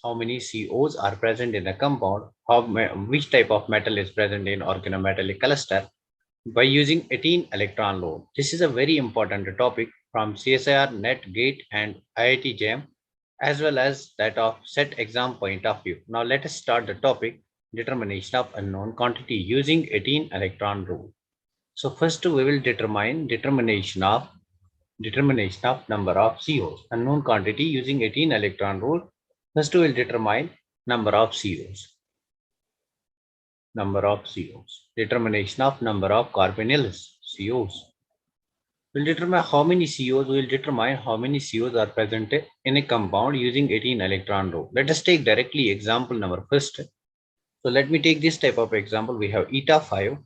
how many COs are present in the compound, which type of metal is present in organometallic cluster by using 18 electron load. This is a very important topic from CSIR NET, GATE and IIT JAM as well as that of set exam point of view. Now let us start the topic determination of unknown quantity using 18 electron rule. So first we will determine determination of number of COs. Unknown quantity using 18 electron rule. First we will determine number of COs. Determination of number of carbonyls, COs. We'll determine how many COs. We'll determine how many COs are present in a compound using 18 electron rule. Let us take directly example number first. So let me take this type of example. We have eta 5,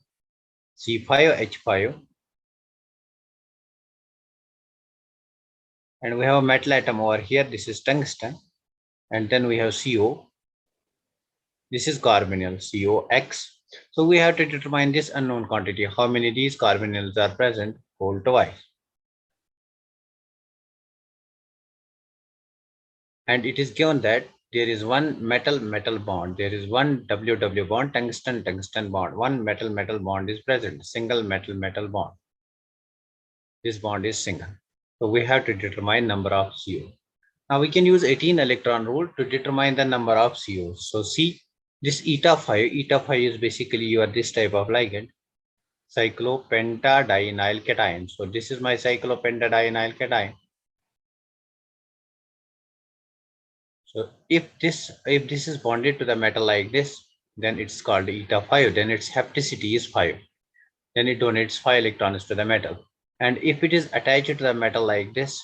C5H5, and we have a metal atom over here. This is tungsten, and then we have CO. This is carbonyl, COX. So we have to determine this unknown quantity. How many of these carbonyls are present? Whole twice. And it is given that there is one metal bond. There is one WW bond, tungsten bond. One metal bond is present. Single metal bond. This bond is single. So we have to determine number of CO. Now we can use 18 electron rule to determine the number of COs. So see this eta 5 is basically your this type of ligand, cyclopentadienyl cation. So this is my cyclopentadienyl cation. So if this is bonded to the metal like this, then it's called eta 5. Then its hapticity is 5. Then it donates 5 electrons to the metal. And if it is attached to the metal like this,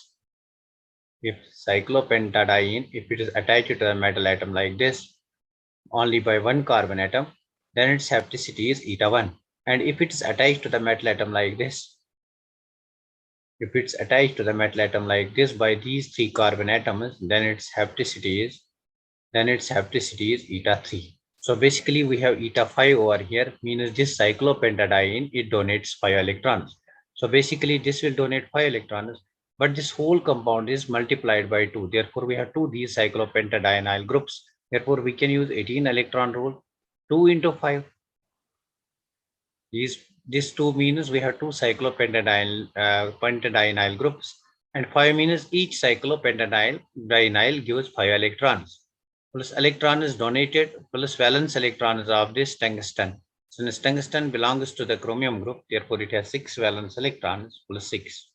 if cyclopentadiene, if it is attached to the metal atom like this, only by one carbon atom, then its hapticity is eta 1. And if it is attached to the metal atom like this, by these 3 carbon atoms, then its hapticity is eta 3. So basically we have eta 5 over here, means this cyclopentadiene, it donates 5 electrons. So basically this will donate 5 electrons, but this whole compound is multiplied by 2. Therefore we have 2 these cyclopentadienyl groups. Therefore we can use 18 electron rule. 2 into 5. This 2 means we have 2 cyclopentadienyl groups, and 5 means each cyclopentadienyl gives 5 electrons. Plus electron is donated plus valence electrons of this tungsten. Since tungsten belongs to the chromium group, therefore it has 6 valence electrons plus 6.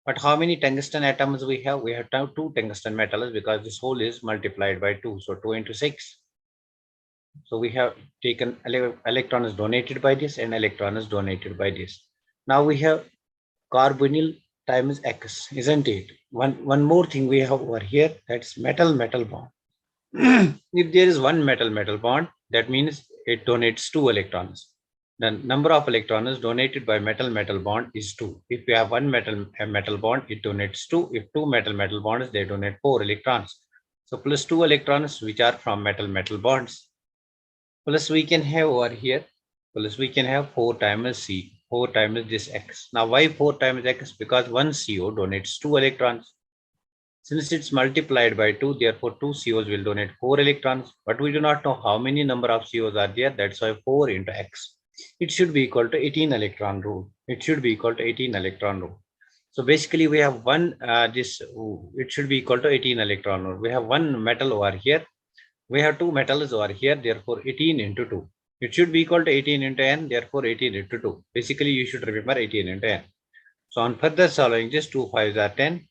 But how many tungsten atoms we have? We have 2 tungsten metals because this whole is multiplied by 2. So 2 into 6. So we have taken electron is donated by this and electron is donated by this. Now we have carbonyl times X, isn't it? One more thing we have over here, that's metal bond. If there is one metal bond, that means it donates 2 electrons. The number of electrons donated by metal bond is 2. If we have one metal bond, it donates 2. If 2 metal bonds, they donate 4 electrons. So plus 2 electrons which are from metal bonds. Plus we can have over here, 4 times C, 4 times this X. Now why 4 times X? Because one CO donates 2 electrons. Since it's multiplied by 2, therefore 2 COs will donate 4 electrons. But we do not know how many number of COs are there. That's why 4 into X. It should be equal to 18 electron rule. So basically we have one, it should be equal to 18 electron rule. We have one metal over here. We have 2 metals over here, therefore 18 into 2. It should be equal to 18 into n, therefore 18 into 2. Basically, you should remember 18 into n. So on further solving this, 2 5s are 10,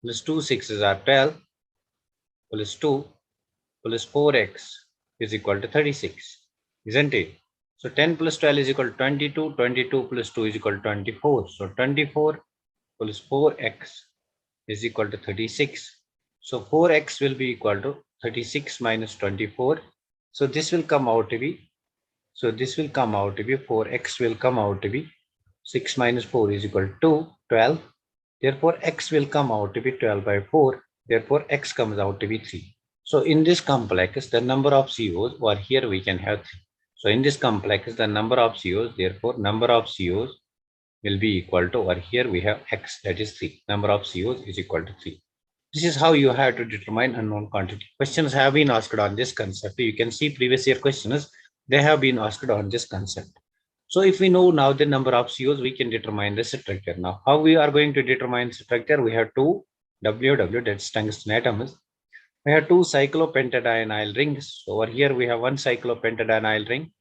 plus 2 6s are 12, plus 2 plus 4x is equal to 36, isn't it? So 10 plus 12 is equal to 22, 22 plus 2 is equal to 24. So 24 plus 4x is equal to 36. So 4x will be equal to 36 minus 24. So this will come out to be, 4x will come out to be 6 minus 4 is equal to 12. Therefore, x will come out to be 12 by 4. Therefore, x comes out to be 3. So in this complex, the number of COs, or here we can have 3. So in this complex, the number of COs, therefore, number of COs will be equal to, or here we have x, that is 3. Number of COs is equal to 3. This is how you have to determine unknown quantity. Questions have been asked on this concept. You can see previous year questions, they have been asked on this concept. So if we know now the number of COs, we can determine the structure. Now, how we are going to determine structure? We have two WW, that's tungsten atoms. We have two cyclopentadienyl rings. So over here we have one cyclopentadienyl ring.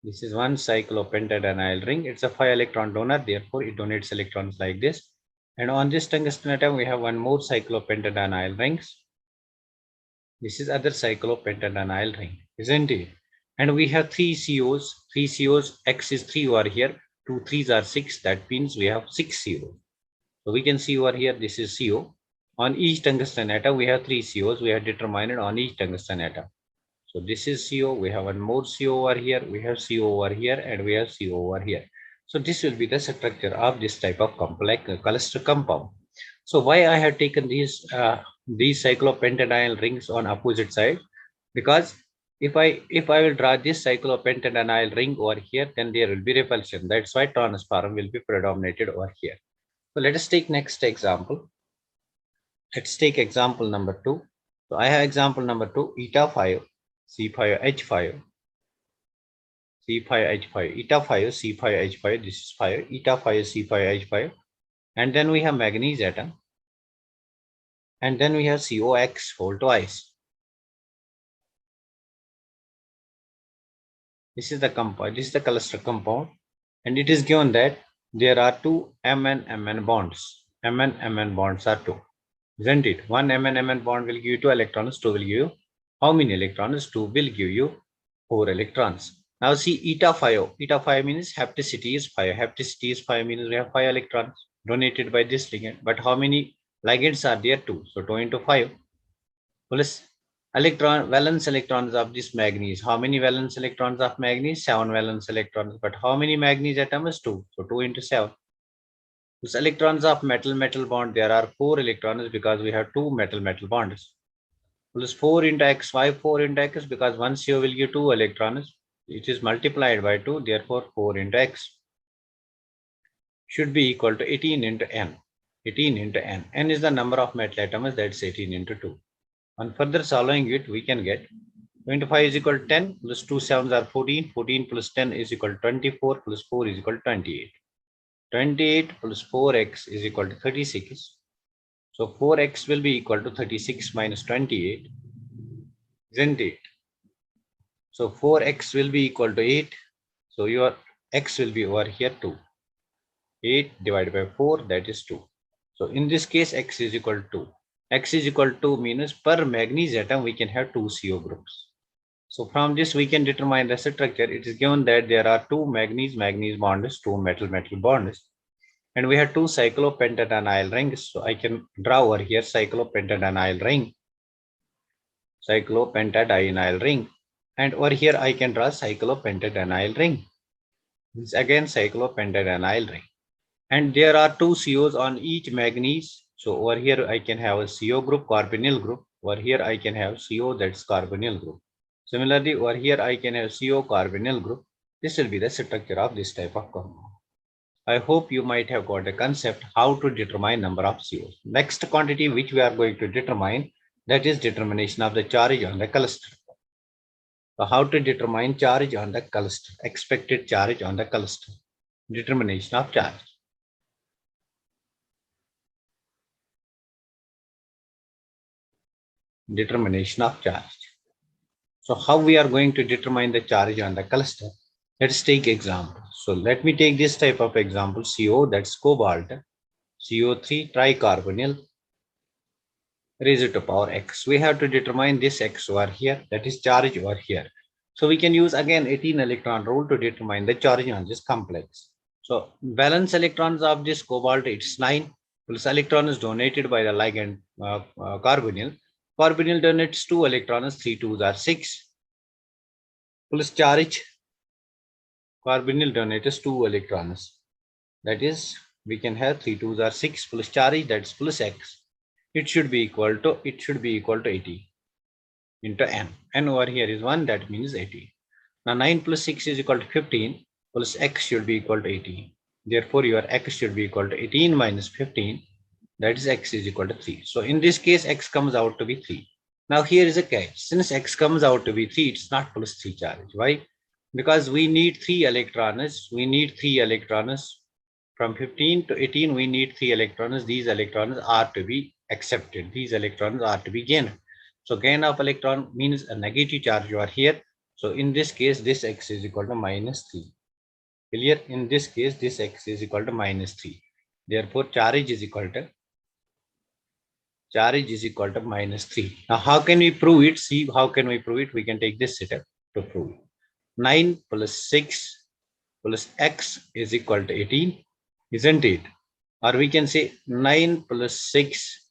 This is one cyclopentadienyl ring. It's a 5-electron donor, therefore it donates electrons like this. And on this tungsten atom, we have one more cyclopentadienyl rings. This is other cyclopentadienyl ring, isn't it? And we have three COs. Three COs, X is 3 over here. 2 3s are 6. That means we have 6 COs. So we can see over here, this is CO. On each tungsten atom, we have 3 COs. We have determined on each tungsten atom. So this is CO. We have one more CO over here. We have CO over here, and we have CO over here. So this will be the structure of this type of complex cluster compound. So why I have taken these cyclopentadienyl rings on opposite side? Because if I will draw this cyclopentadienyl ring over here, then there will be repulsion. That's why transform will be predominated over here. So let us take next example. Let's take example number 2. So I have example number 2, eta 5 C5H5 C5H5 eta 5 C5H5. This is 5 eta 5 C5H5, and then we have manganese atom, and then we have COX whole twice. This is the compound. This is the cluster compound, and it is given that there are two Mn bonds. Mn bonds are 2, isn't it? One Mn bond will give you 2 electrons. 2 will give you how many electrons? 2 will give you 4 electrons. Now see eta 5. Eta 5 means hapticity is 5. Hapticity is 5 means we have 5 electrons donated by this ligand. But how many ligands are there? 2. So 2 into 5 plus valence electrons of this manganese. How many valence electrons of manganese? 7 valence electrons. But how many manganese atoms? 2. So 2 into 7. Plus electrons of metal bond, there are 4 electrons because we have 2 metal bonds. Plus 4 into x. Why 4 into x? Because one CO will give 2 electrons. It is multiplied by 2, therefore 4 into x should be equal to 18 into n. 18 into n. N is the number of metal atoms, that's 18 into 2. On further solving it, we can get 25 is equal to 10 plus 2 sevens are 14. 14 plus 10 is equal to 24 plus 4 is equal to 28. 28 plus 4x is equal to 36. So 4x will be equal to 36 minus 28, isn't it? So 4x will be equal to 8. So your x will be over here 2. 8 divided by 4, that is 2. So in this case, x is equal to 2. X is equal to 2 means per manganese atom, we can have 2 CO groups. So from this, we can determine the structure. It is given that there are 2 manganese bonds, 2 metal bonds. And we have 2 cyclopentadienyl rings. So I can draw over here cyclopentadienyl ring. Cyclopentadienyl ring. And over here, I can draw cyclopentadienyl ring. This is again cyclopentadienyl ring. And there are 2 COs on each manganese. So over here, I can have a CO group, carbonyl group. Over here, I can have CO, that's carbonyl group. Similarly, over here, I can have CO carbonyl group. This will be the structure of this type of compound. I hope you might have got a concept how to determine number of COs. Next quantity which we are going to determine, that is determination of the charge on the cluster. So how to determine charge on the cluster, expected charge on the cluster, determination of charge. Determination of charge. So how we are going to determine the charge on the cluster? Let's take example. So let me take this type of example, CO, that's cobalt, CO3 tricarbonyl raised to power x. We have to determine this x over here, that is charge over here. So we can use again 18 electron rule to determine the charge on this complex. So valence electrons of this cobalt, it's 9, plus electron is donated by the ligand carbonyl. Carbonyl donates 2 electrons, 3 2s are 6, plus charge, carbonyl donates 2 electrons. That is, we can have 3 2s are 6 plus charge, that's plus x. It should be equal to 80 into n. N over here is 1, that means 80. Now 9 plus 6 is equal to 15, plus x should be equal to 18. Therefore, your x should be equal to 18 minus 15, that is x is equal to 3. So in this case, x comes out to be 3. Now here is a catch. Since x comes out to be 3, it's not plus 3 charge. Why? Because we need 3 electrons. We need 3 electrons. From 15 to 18, we need 3 electrons. These electrons are to be accepted. These electrons are to be gained. So gain of electron means a negative charge over here. So in this case, this x is equal to minus 3. Clear? In this case, this x is equal to minus 3. Therefore, charge is equal to minus 3. Now, how can we prove it? See, how can we prove it? We can take this step to prove it. 9 plus 6 plus x is equal to 18, isn't it? Or we can say 9 plus 6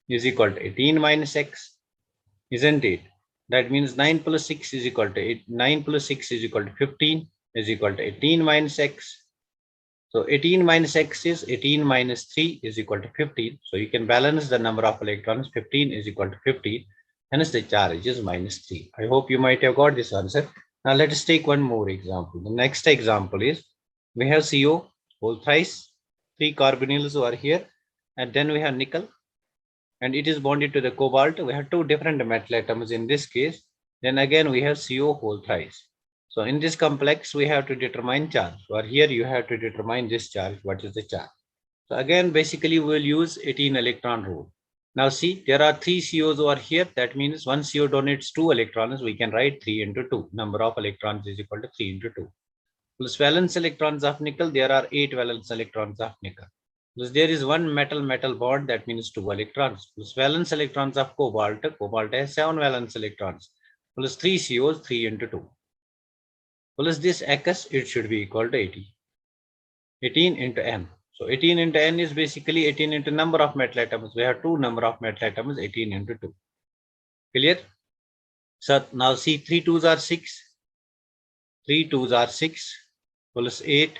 is equal to 18 minus x, isn't it? That means 9 plus 6 is equal to 8. 9 plus 6 is equal to 15 is equal to 18 minus x. So 18 minus x is 18 minus 3 is equal to 15. So you can balance the number of electrons. 15 is equal to 15. Hence the charge is minus 3. I hope you might have got this answer. Now let us take one more example. The next example is we have CO whole thrice, 3 carbonyls over here, and then we have nickel, and it is bonded to the cobalt. We have 2 different metal atoms in this case. Then again we have CO whole thrice. So in this complex, we have to determine charge. Or here you have to determine this charge. What is the charge? So again, basically we will use 18 electron rule. Now see, there are 3 COs over here. That means one CO donates 2 electrons. We can write 3 into 2. Number of electrons is equal to 3 into 2. Plus valence electrons of nickel, there are 8 valence electrons of nickel. Plus there is one metal bond, that means 2 electrons. Plus valence electrons of cobalt, cobalt has 7 valence electrons. Plus 3 COs, 3 into 2. Plus this x, it should be equal to 80. 18 into n. So 18 into n is basically 18 into number of metal atoms. We have 2 number of metal atoms, 18 into 2. Clear? So now see, 3 2s are 6. 3 2s are 6 plus 8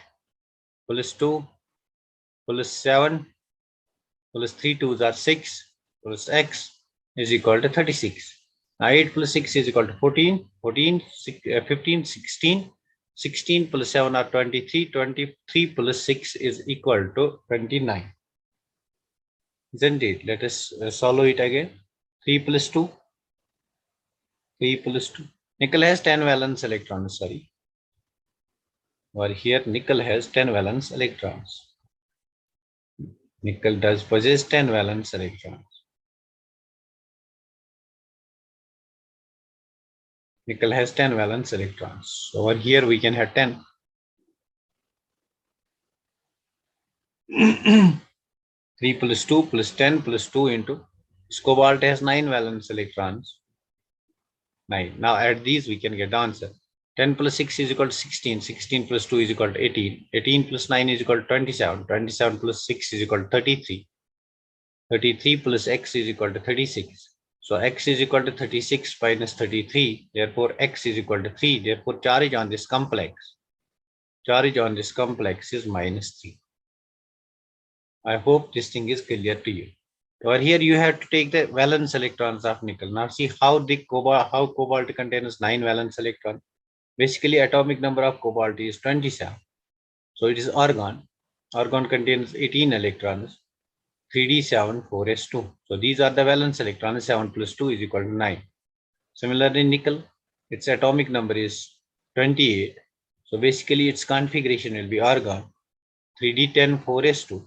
plus 2 plus 7 plus 3 2s are 6 plus x is equal to 36. Now 8 plus 6 is equal to 14. 15, 16. 16 plus 7 are 23. 23 plus 6 is equal to 29. Isn't it? Let us solve it again. 3 plus 2. 3 plus 2. Nickel has 10 valence electrons, sorry. Or here nickel has 10 valence electrons. Nickel does possess 10 valence electrons. Nickel has 10 valence electrons. So over here we can have 10. 3 plus 2 plus 10 plus 2 into cobalt has 9 valence electrons. 9. Now add these, we can get the answer. 10 plus 6 is equal to 16. 16 plus 2 is equal to 18. 18 plus 9 is equal to 27. 27 plus 6 is equal to 33. 33 plus x is equal to 36. So x is equal to 36 minus 33. Therefore, x is equal to 3. Therefore, charge on this complex is minus 3. I hope this thing is clear to you. Over here, you have to take the valence electrons of nickel. Now, see how cobalt contains 9 valence electrons. Basically, atomic number of cobalt is 27. So it is argon. Argon contains 18 electrons. 3d7 4s2. So these are the valence electrons. 7 plus 2 is equal to 9. Similarly, nickel, its atomic number is 28. So basically, its configuration will be argon 3d10 4s2,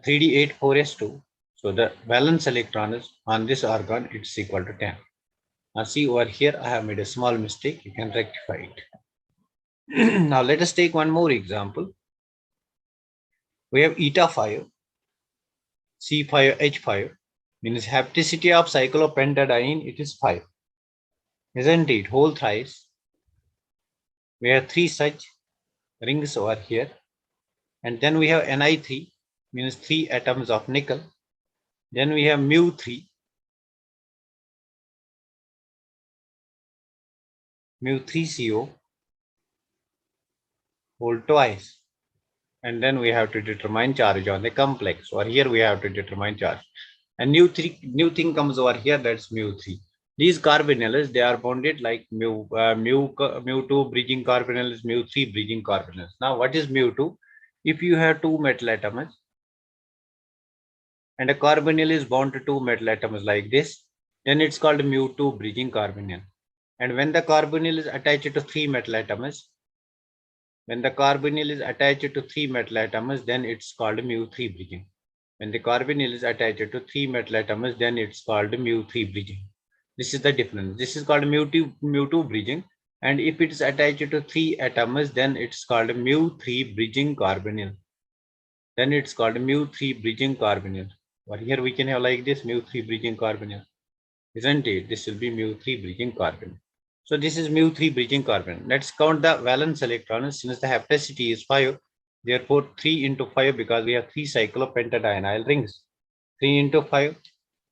3d8 4s2. So the valence electrons on this argon, it's equal to 10. Now see over here, I have made a small mistake. You can rectify it. Now let us take one more example. We have eta 5, C5H5, means hapticity of cyclopentadiene, it is 5. Isn't it? Whole thrice. We have 3 such rings over here. And then we have Ni3, means 3 atoms of nickel. Then we have mu3, mu3CO, whole twice. And then we have to determine charge on the complex. Or here we have to determine charge. And new thing comes over here, that's mu3. These carbonyls, they are bonded like mu2 bridging carbonyls, mu3 bridging carbonyls. Now, what is mu2? If you have 2 metal atoms, and a carbonyl is bound to two metal atoms like this, then it's called mu2 bridging carbonyl. And when the carbonyl is attached to three metal atoms, then it's called mu3 bridging. When the carbonyl is attached to three metal atoms, then it's called mu3 bridging. This is the difference. This is called mu2 bridging. And if it is attached to three atoms, then it's called mu3 bridging carbonyl. But here we can have like this mu3 bridging carbonyl. Isn't it? This will be mu3 bridging carbonyl. So this is mu3 bridging carbonyl. Let's count the valence electrons. Since the hapticity is 5, therefore 3 into 5, because we have 3 cyclopentadienyl rings. 3 into 5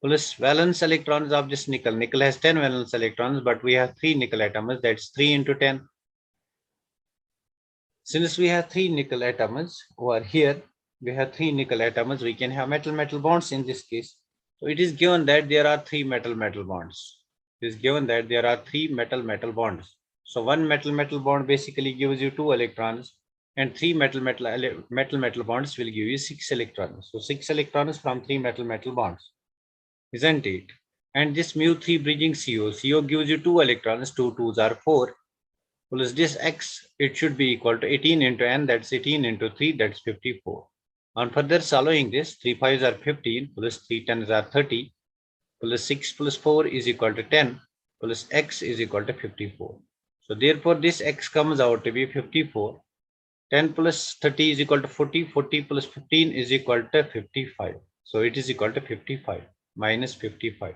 plus valence electrons of this nickel. Nickel has 10 valence electrons, but we have 3 nickel atoms. That's 3 into 10. Since we have 3 nickel atoms over here, we can have metal bonds in this case. So it is given that there are 3 metal bonds. So one metal bond basically gives you 2 electrons, and 3 metal bonds will give you 6 electrons. So 6 electrons from 3 metal bonds, isn't it? And this mu3 bridging CO gives you 2 electrons. 2 2s are 4. Plus this x, it should be equal to 18 into n, that's 18 into 3, that's 54. On further solving this, 3 5s are 15, plus 3 10s are 30, plus 6 plus 4 is equal to 10, plus x is equal to 54. So therefore this x comes out to be 54. 10 plus 30 is equal to 40, 40 plus 15 is equal to 55. So it is equal to 55 minus 55.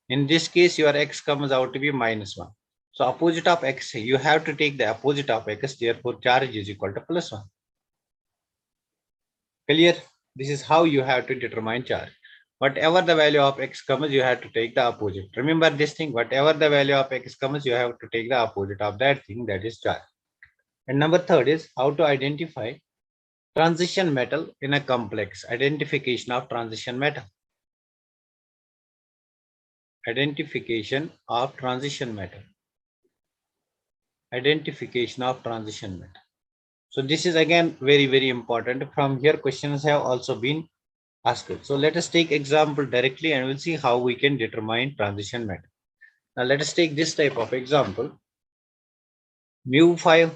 In this case, your x comes out to be minus 1. So opposite of x, you have to take the opposite of x, therefore charge is equal to plus 1. Clear? This is how you have to determine charge. Whatever the value of x comes, you have to take the opposite. Remember this thing, whatever the value of x comes, you have to take the opposite of that thing, that is charge. And number third is how to identify transition metal in a complex. Identification of transition metal. Identification of transition metal. So this is again very important. From here questions have also been asked. So let us take example directly and we'll see how we can determine transition metal. Now let us take this type of example. Mu5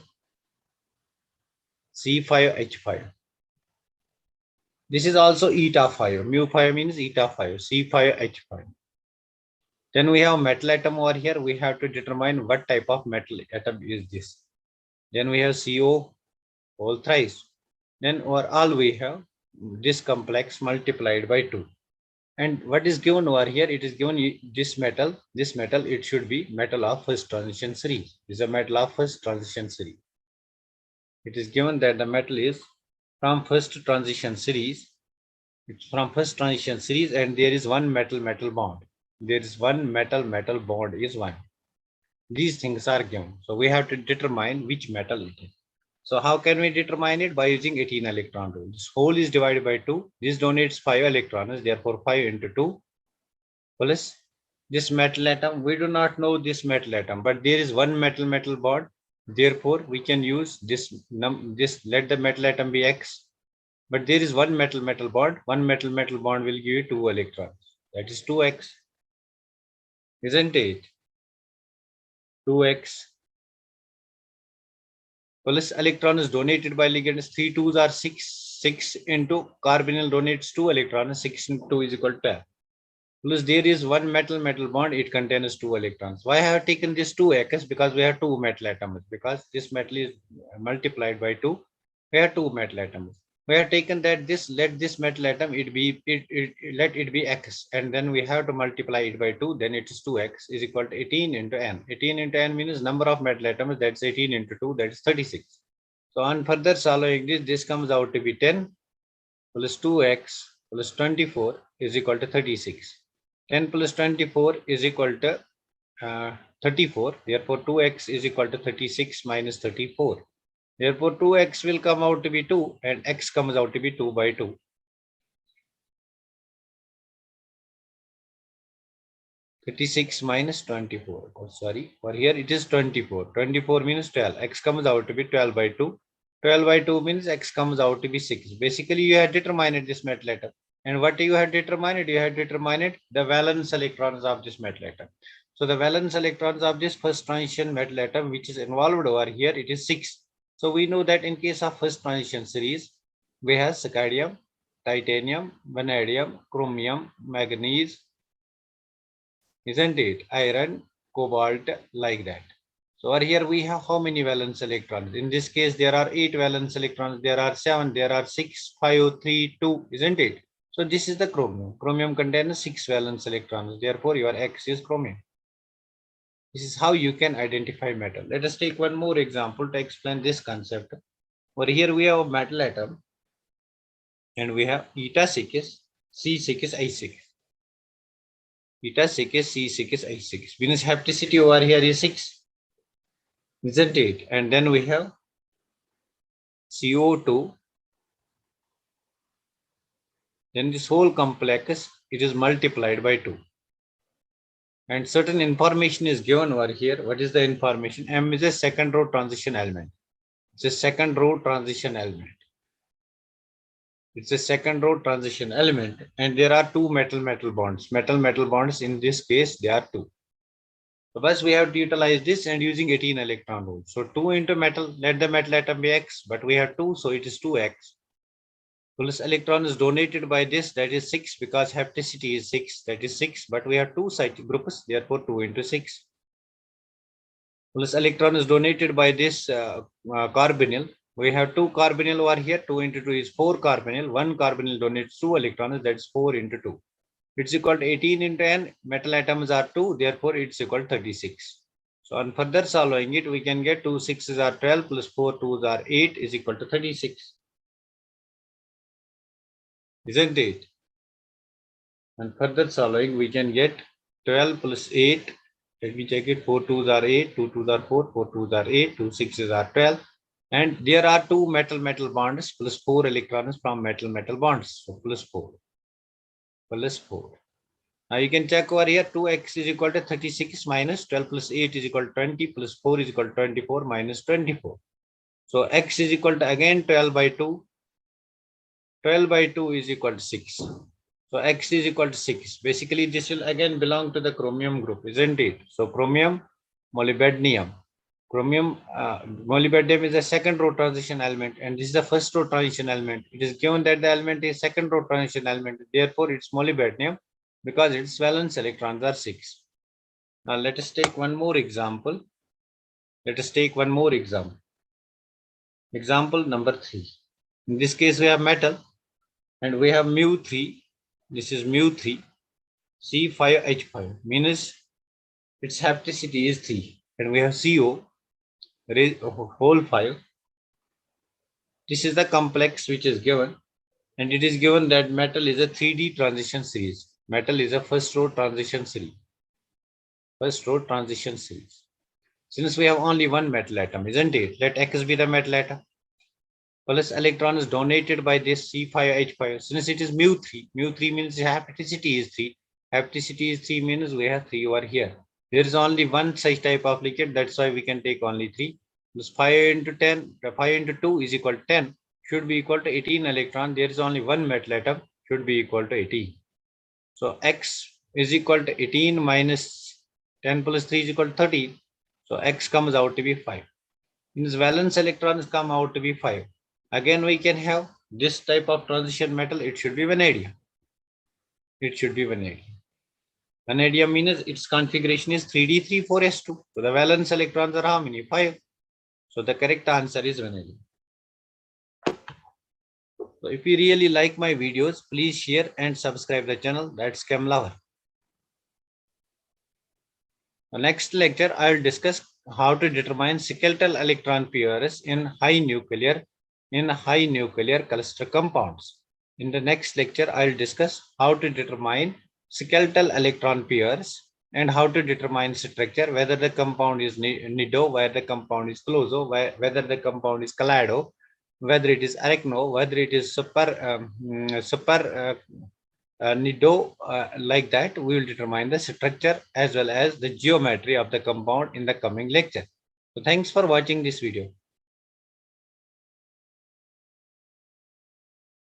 C5H5. This is also eta 5. Mu5 means eta 5. C5H5. Then we have metal atom over here. We have to determine what type of metal atom is this. Then we have CO whole thrice. Then overall we have this complex multiplied by 2. And what is given over here? It is given this metal, it should be metal of first transition series. This is a metal of first transition series. It is given that the metal is from first transition series. It's from first transition series, and there is one metal bond. There is one metal bond is 1. These things are given. So we have to determine which metal it is. So how can we determine it? By using 18 electron rule. This whole is divided by 2. This donates 5 electrons. Therefore 5 into 2 plus this metal atom. We do not know this metal atom, but there is one metal bond. Therefore we can use this let the metal atom be X. But there is one metal bond. One metal bond will give you 2 electrons. That is 2x. Isn't it? 2x. Plus electron is donated by ligands. 3 2s are 6. 6 into carbonyl donates 2 electrons. 6 into 2 is equal to 12. Plus there is one metal bond. It contains 2 electrons. Why I have taken this 2x? Because we have 2 metal atoms. Because this metal is multiplied by 2. We have 2 metal atoms. We have taken that let this metal atom let it be x, and then we have to multiply it by 2. Then it is 2x is equal to 18 into n. 18 into n means number of metal atoms. That's 18 into 2. That is 36. So on further solving this comes out to be 10 plus 2x plus 24 is equal to 36. 10 plus 24 is equal to 34. Therefore 2x is equal to 36 minus 34. Therefore 2x will come out to be 2 and x comes out to be 2 by 2. 36 minus 24. Oh, sorry. For here it is 24. 24 means 12. X comes out to be 12 by 2. 12 by 2 means x comes out to be 6. Basically, you have determined this metal atom. And what you have determined? You have determined the valence electrons of this metal atom. So the valence electrons of this first transition metal atom, which is involved over here, it is 6. So we know that in case of first transition series, we have scandium, titanium, vanadium, chromium, manganese, isn't it? Iron, cobalt, like that. So over here we have how many valence electrons? In this case, there are 8 valence electrons. There are 7. There are 6, 5, 3, 2, isn't it? So this is the chromium. Chromium contains 6 valence electrons. Therefore, your X is chromium. This is how you can identify metal. Let us take one more example to explain this concept. Over here we have a metal atom and we have eta 6, C6, I6. Eta 6, C6, I6. Means hapticity over here is 6. Isn't it? And then we have CO2. Then this whole complex, it is multiplied by 2. And certain information is given over here. What is the information? M is a second row transition element. It's a second row transition element. It's a second row transition element. And there are two metal-metal bonds. Metal-metal bonds, in this case, there are 2. So first we have to utilize this and using 18 electron rule. So 2 into metal, let the metal atom be X, but we have 2, so it is 2X. Plus electron is donated by this, that is 6, because hapticity is 6, that is 6, but we have 2 side groups, therefore 2 into 6. Plus electron is donated by this carbonyl. We have 2 carbonyl over here, 2 into 2 is 4 carbonyl, 1 carbonyl donates 2 electrons, that's 4 into 2. It's equal to 18 into n, metal atoms are 2, therefore it's equal to 36. So on further solving it, we can get 2 6s are 12 plus 4 2s are 8 is equal to 36. Isn't it? And further solving, we can get 12 plus 8. Let me check it. 4 2s are 8, 2 2s are 4, 4 2s are 8, 2 6s are 12. And there are 2 metal-metal bonds plus 4 electrons from metal-metal bonds. So plus 4. Plus 4. Now you can check over here. 2x is equal to 36 minus 12 plus 8 is equal to 20 plus 4 is equal to 24 minus 24. So x is equal to again 12 by 2. 12 by 2 is equal to 6. So X is equal to 6. Basically, this will again belong to the chromium group, isn't it? So chromium, molybdenum. Chromium, molybdenum is a second row transition element, and this is the first row transition element. It is given that the element is second row transition element. Therefore, it's molybdenum because its valence electrons are 6. Now, let us take one more example. Let us take one more example. Example number 3. In this case, we have metal. And we have mu3, this is mu3, C5H5, means its hapticity is 3. And we have CO, whole 5. This is the complex which is given. And it is given that metal is a 3D transition series. Metal is a first row transition series. First row transition series. Since we have only one metal atom, isn't it? Let X be the metal atom. Plus electron is donated by this C5H5. Since it is mu3 means hapticity is 3. Hapticity is 3 means we have 3 over here. There is only one such type of liquid, that's why we can take only 3. Plus 5 into 10, 5 into 2 is equal to 10, should be equal to 18 electron. There is only one metal atom, should be equal to 18. So X is equal to 18 minus 10 plus 3 is equal to 13. So X comes out to be 5. Means valence electrons come out to be 5. Again, we can have this type of transition metal. It should be vanadium. It should be vanadium. Vanadium means its configuration is 3d34s2. So the valence electrons are how many? 5. So the correct answer is vanadium. So if you really like my videos, please share and subscribe the channel. That's Chem Lover. The next lecture, I will discuss how to determine skeletal electron pairs in high nuclear cluster compounds. In the next lecture, I will discuss how to determine skeletal electron pairs and how to determine structure, whether the compound is nido, whether the compound is closo, whether the compound is clado, whether it is arachno, whether it is nido, like that. We will determine the structure as well as the geometry of the compound in the coming lecture. So thanks for watching this video.